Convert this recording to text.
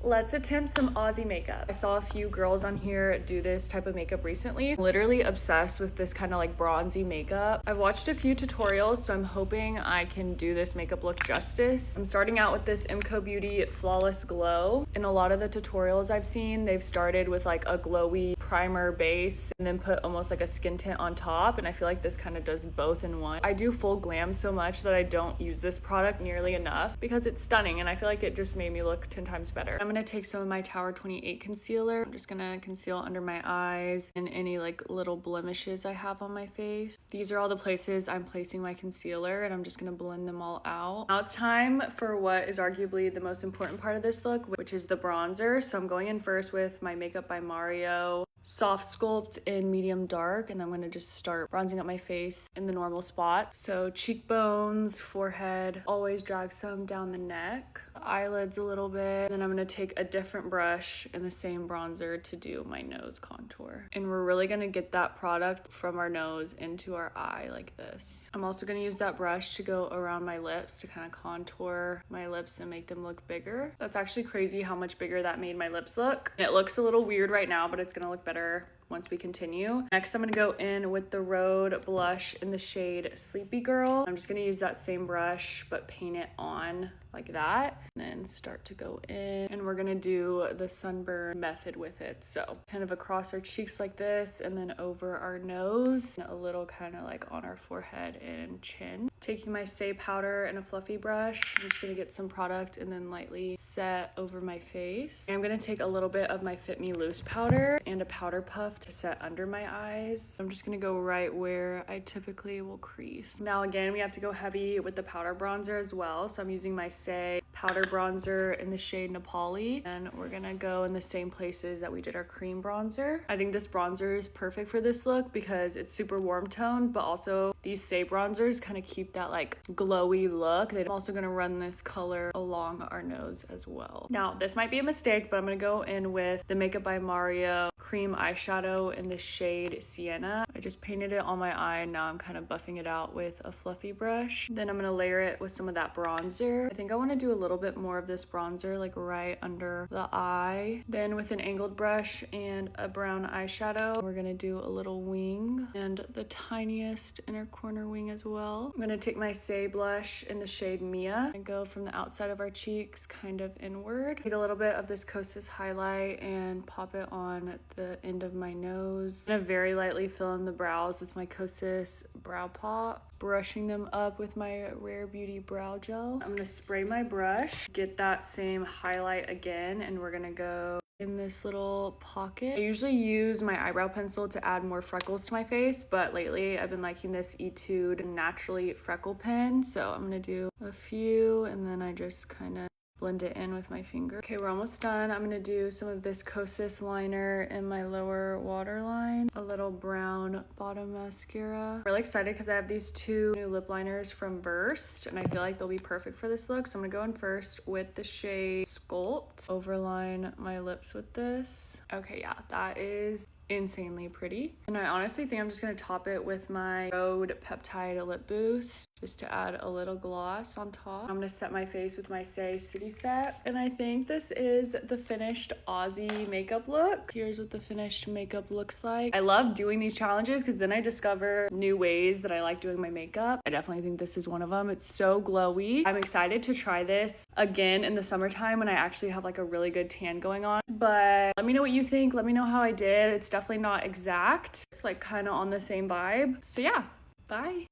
Let's attempt some Aussie makeup. I saw a few girls on here do this type of makeup recently. Literally obsessed with this kind of like bronzy makeup. I've watched a few tutorials, so I'm hoping I can do this makeup look justice. I'm starting out with this MCO Beauty Flawless Glow. In a lot of the tutorials I've seen, they've started with like a glowy primer base and then put almost like a skin tint on top, and I feel like this kind of does both in one. I do full glam so much that I don't use this product nearly enough because it's stunning and I feel like it just made me look 10 times better. I'm gonna take some of my Tower 28 concealer. I'm just gonna conceal under my eyes and any like little blemishes I have on my face. These are all the places I'm placing my concealer, and I'm just gonna blend them all out. Now it's time for what is arguably the most important part of this look, which is the bronzer. So I'm going in first with my Makeup by Mario Soft Sculpt in medium dark, and I'm gonna just start bronzing up my face in the normal spot. So cheekbones, forehead, always drag some down the neck, eyelids a little bit. Then I'm gonna take a different brush and the same bronzer to do my nose contour. And we're really gonna get that product from our nose into our eye like this. I'm also gonna use that brush to go around my lips to kind of contour my lips and make them look bigger. That's actually crazy how much bigger that made my lips look. It looks a little weird right now, but it's gonna look better once we continue. Next, I'm gonna go in with the Rhode blush in the shade Sleepy Girl. I'm just gonna use that same brush, but paint it on like that, and then start to go in, and we're gonna do the sunburn method with it. So kind of across our cheeks like this, and then over our nose, and a little kind of like on our forehead and chin. Taking my Stay powder and a fluffy brush, I'm just gonna get some product and then lightly set over my face. I'm gonna take a little bit of my Fit Me Loose powder and a powder puff to set under my eyes. I'm just gonna go right where I typically will crease. Now again, we have to go heavy with the powder bronzer as well. So I'm using my Say powder bronzer in the shade Nepali, and we're gonna go in the same places that we did our cream bronzer. I think this bronzer is perfect for this look because it's super warm toned, but also these Say bronzers kind of keep that like glowy look. I'm also gonna run this color along our nose as well. Now this might be a mistake, but I'm gonna go in with the Makeup by Mario cream eyeshadow in the shade Sienna. I just painted it on my eye, and now I'm kind of buffing it out with a fluffy brush. Then I'm gonna layer it with some of that bronzer. I think I want to do a little bit more of this bronzer like right under the eye. Then with an angled brush and a brown eyeshadow, we're gonna do a little wing and the tiniest inner corner wing as well. I'm gonna take my Say blush in the shade Mia and go from the outside of our cheeks kind of inward. Take a little bit of this Kosas highlight and pop it on the end of my nose. I'm gonna very lightly fill in the brows with my Kosas brow pop, brushing them up with my Rare Beauty brow gel. I'm gonna spray my brush, get that same highlight again, and we're gonna go in this little pocket. I usually use my eyebrow pencil to add more freckles to my face, but lately I've been liking this Etude Naturally Freckle Pen, so I'm gonna do a few, and then I just kind of blend it in with my finger. Okay, we're almost done. I'm gonna do some of this Kosas liner in my lower waterline, a little brown bottom mascara. I'm really excited because I have these two new lip liners from Versed, and I feel like they'll be perfect for this look. So I'm gonna go in first with the shade Sculpt, overline my lips with this. Okay, yeah, that is insanely pretty. And I honestly think I'm just gonna top it with my Rhode Peptide Lip Boost just to add a little gloss on top. I'm gonna set my face with my Say City Set, and I think this is the finished Aussie makeup look. Here's what the finished makeup looks like. I love doing these challenges because then I discover new ways that I like doing my makeup. I definitely think this is one of them. It's so glowy. I'm excited to try this again in the summertime when I actually have like a really good tan going on. But let me know what you think. Let me know how I did. It's definitely not exact. It's like kind of on the same vibe. So yeah, bye.